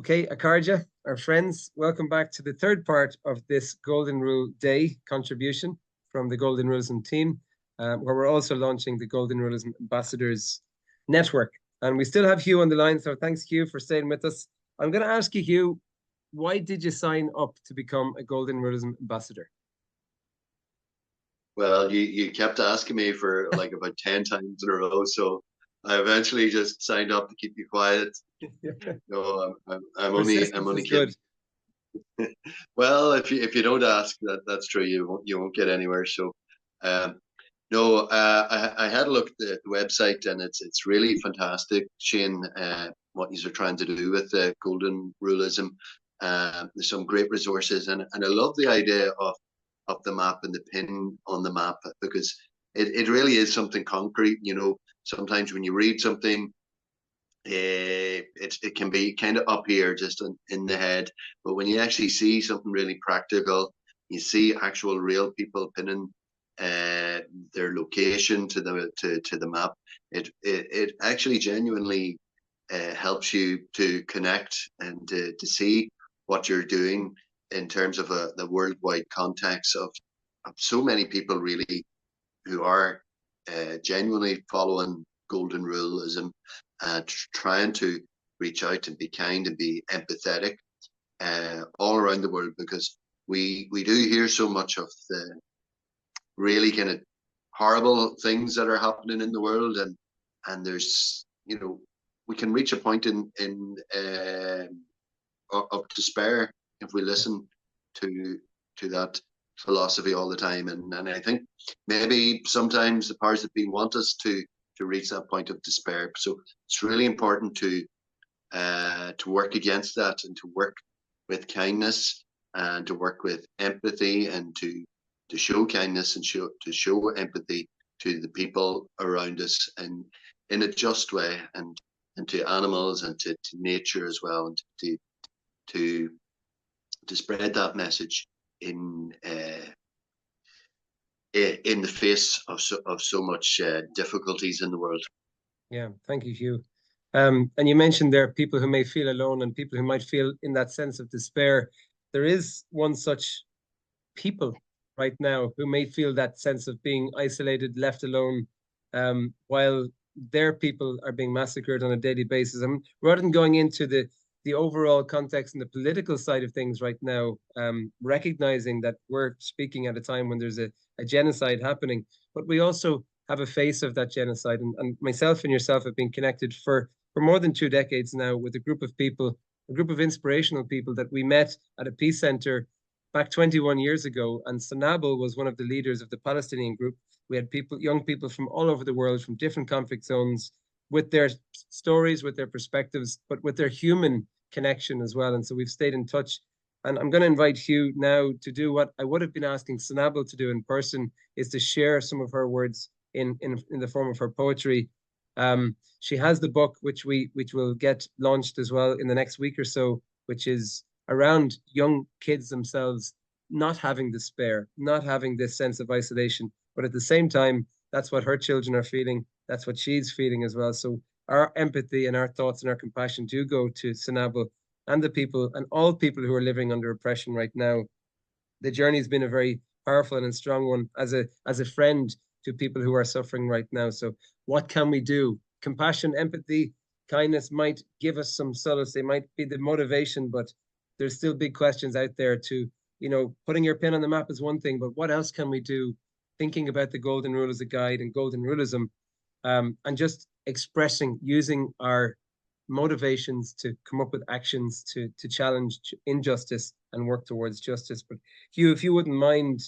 Okay, Akarja, our friends, welcome back to the third part of this Golden Rule Day contribution from the GoldenRuleism team, where we're also launching the GoldenRuleism Ambassadors Network. And we still have Hugh on the line, so thanks, Hugh, for staying with us. I'm going to ask you, Hugh, why did you sign up to become a GoldenRuleism Ambassador? Well, you kept asking me for like about 10 times in a row, so I eventually just signed up to keep you quiet. No, I'm only Persistence is kidding. good. Well, if you don't ask, that's true. You won't get anywhere. So, um, no, I had a look at the website, and it's really fantastic, Shane. What you are trying to do with the golden ruleism. There's some great resources, and I love the idea of the map and the pin on the map, because it really is something concrete. Sometimes when you read something, it can be kind of up here, just in the head, but when you actually see something really practical, you see actual real people pinning their location to the map. It actually genuinely helps you to connect and to see what you're doing in terms of the worldwide context of so many people really who are genuinely following golden ruleism, trying to reach out and be kind and be empathetic all around the world, because we do hear so much of the really kind of horrible things that are happening in the world, and there's we can reach a point of despair if we listen to that philosophy all the time. And I think maybe sometimes the powers that be want us to reach that point of despair. So it's really important to work against that, and to work with kindness, and to work with empathy, and to show kindness and to show empathy to the people around us, and in a just way, and to animals, and to nature as well, and to spread that message in the face of so much difficulties in the world. Yeah, thank you, Hugh. And you mentioned there are people who may feel alone and people who might feel in that sense of despair. There is one such people right now who may feel that sense of being isolated, left alone, while their people are being massacred on a daily basis. I mean, rather than going into the overall context and the political side of things right now, recognizing that we're speaking at a time when there's a genocide happening, but we also have a face of that genocide. And myself and yourself have been connected for more than 2 decades now with a group of people, a group of inspirational people that we met at a peace center back 21 years ago. And Sanabel was one of the leaders of the Palestinian group. We had people, young people from all over the world, from different conflict zones, with their stories, with their perspectives, but with their human connection as well. And so we've stayed in touch. And I'm going to invite Hugh now to do what I would have been asking Sanabel to do in person, is to share some of her words in the form of her poetry. She has the book which will get launched as well in the next week or so, which is around young kids themselves not having despair, not having this sense of isolation, but at the same time, that's what her children are feeling. That's what she's feeling as well. So our empathy and our thoughts and our compassion do go to Sanabel and the people and all people who are living under oppression right now. The journey has been a very powerful and strong one as a friend to people who are suffering right now. So what can we do? Compassion, empathy, kindness might give us some solace. They might be the motivation, but there's still big questions out there to, putting your pin on the map is one thing, but what else can we do? Thinking about the golden rule as a guide and golden ruleism, and just expressing, using our motivations to come up with actions to challenge injustice and work towards justice. But Hugh, if you wouldn't mind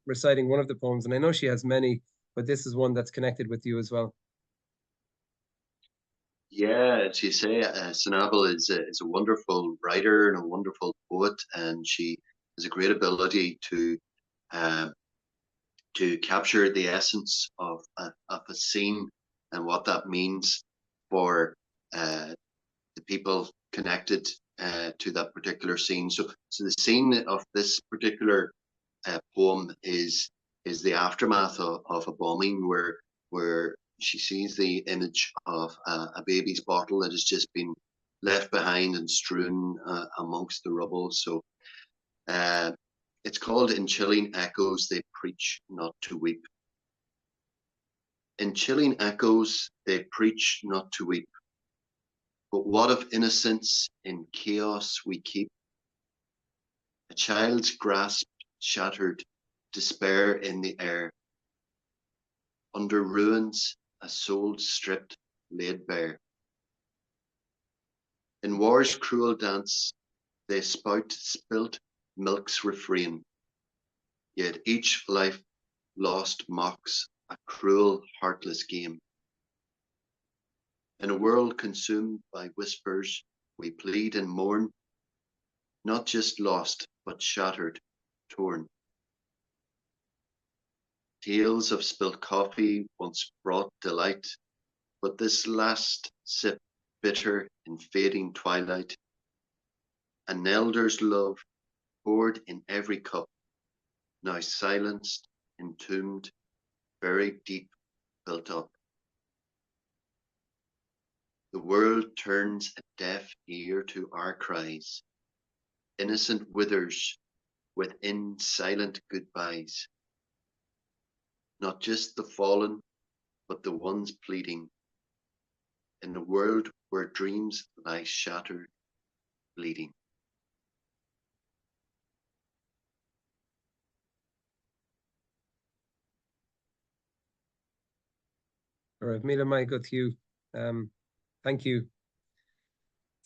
reciting one of the poems, and I know she has many, but this is one that's connected with you as well. Yeah, as you say, Sanabel is a wonderful writer and a wonderful poet, and she has a great ability uh, to capture the essence of a scene, and what that means for the people connected to that particular scene. So the scene of this particular poem is the aftermath of a bombing, where she sees the image of a baby's bottle that has just been left behind and strewn amongst the rubble. So it's called In Chilling Echoes They Preach Not to Weep. In chilling echoes they preach not to weep. But what of innocence in chaos we keep? A child's grasp shattered, despair in the air. Under ruins, a soul stripped, laid bare. In war's cruel dance, they spout spilt milk's refrain. Yet each life lost mocks a cruel, heartless game. In a world consumed by whispers, we plead and mourn, not just lost, but shattered, torn. Tales of spilt coffee once brought delight, but this last sip bitter in fading twilight. An elder's love poured in every cup, now silenced, entombed, buried deep, built up. The world turns a deaf ear to our cries. Innocent withers within silent goodbyes. Not just the fallen, but the ones pleading. In a world where dreams lie shattered, bleeding. All right, Mila Mai go to you. Thank you.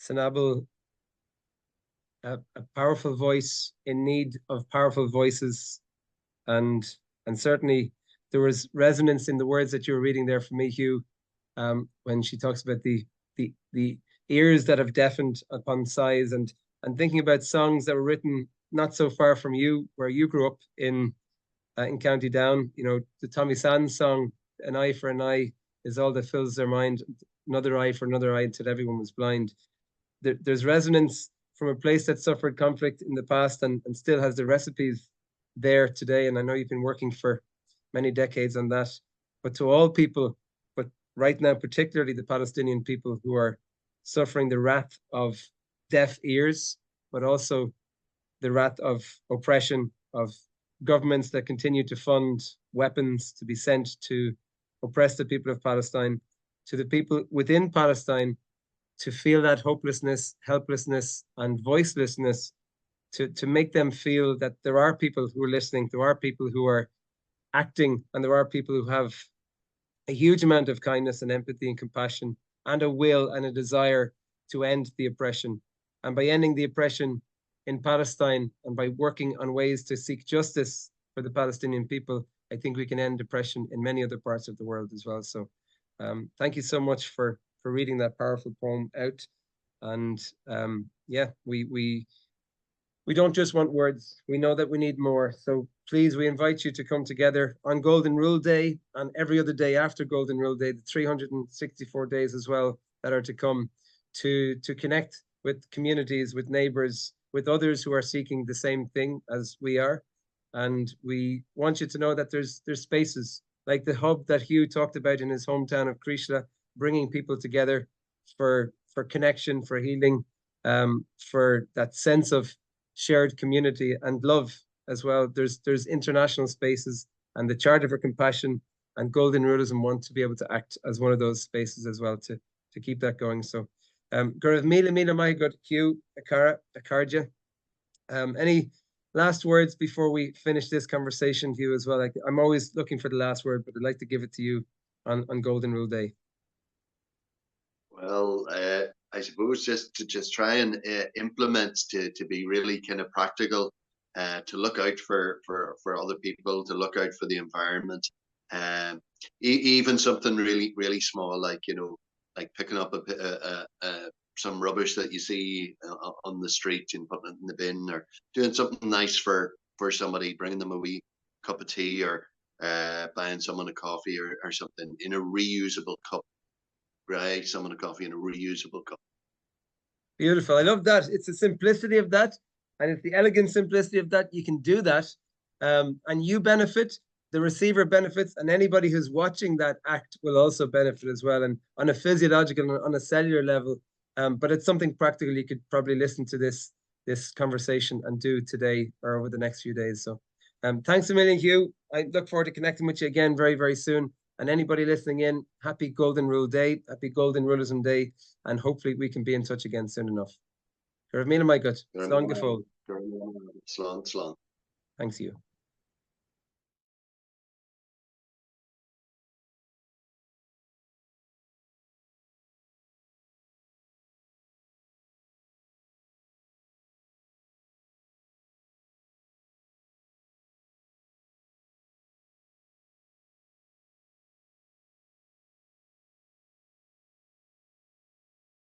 Sanabal, a powerful voice in need of powerful voices, and certainly there was resonance in the words that you were reading there for me, Hugh, when she talks about the ears that have deafened upon sighs, and thinking about songs that were written not so far from you, where you grew up in County Down. You know, the Tommy Sands song, "An eye for an eye is all that fills their mind. Another eye for another eye until everyone was blind." There's resonance from a place that suffered conflict in the past and still has the recipes there today. And I know you've been working for many decades on that. But to all people, but right now, particularly the Palestinian people who are suffering the wrath of deaf ears, but also the wrath of oppression, of governments that continue to fund weapons to be sent to oppress the people of Palestine, to the people within Palestine to feel that hopelessness, helplessness, and voicelessness, to make them feel that there are people who are listening, there are people who are acting, and there are people who have a huge amount of kindness and empathy and compassion and a will and a desire to end the oppression. And by ending the oppression in Palestine and by working on ways to seek justice for the Palestinian people, I think we can end oppression in many other parts of the world as well. So thank you so much for reading that powerful poem out. And yeah, we don't just want words. We know that we need more. So please, we invite you to come together on Golden Rule Day and every other day after Golden Rule Day, the 364 days as well that are to come, to connect with communities, with neighbors, with others who are seeking the same thing as we are. And we want you to know that there's spaces like the hub that Hugh talked about in his hometown of Krishna, bringing people together for connection, for healing, for that sense of shared community and love as well. There's international spaces, and the Charter for Compassion and GoldenRuleism want to be able to act as one of those spaces as well to keep that going. So Gurav Mila Mai got Hugh Akarja. Any last words before we finish this conversation, Hugh, as well? I'm always looking for the last word, but I'd like to give it to you on Golden Rule Day. Well, I suppose just to try and implement to be really kind of practical, to look out for other people, to look out for the environment, even something really small, like like picking up some rubbish that you see on the street and putting it in the bin, or doing something nice for somebody, bringing them a wee cup of tea, or buying someone a coffee or something in a reusable cup. Right, someone a coffee in a reusable cup. Beautiful. I love that. It's the simplicity of that, and it's the elegant simplicity of that. You can do that, and you benefit, the receiver benefits, and anybody who's watching that act will also benefit as well. And on a physiological and on a cellular level, But it's something practical you could probably listen to this conversation and do today or over the next few days. So thanks a million, Hugh. I look forward to connecting with you again very, very soon. And anybody listening in, happy Golden Rule Day, happy GoldenRuleism Day, and hopefully we can be in touch again soon enough. Slán go fóill. Slán. Thanks, Hugh.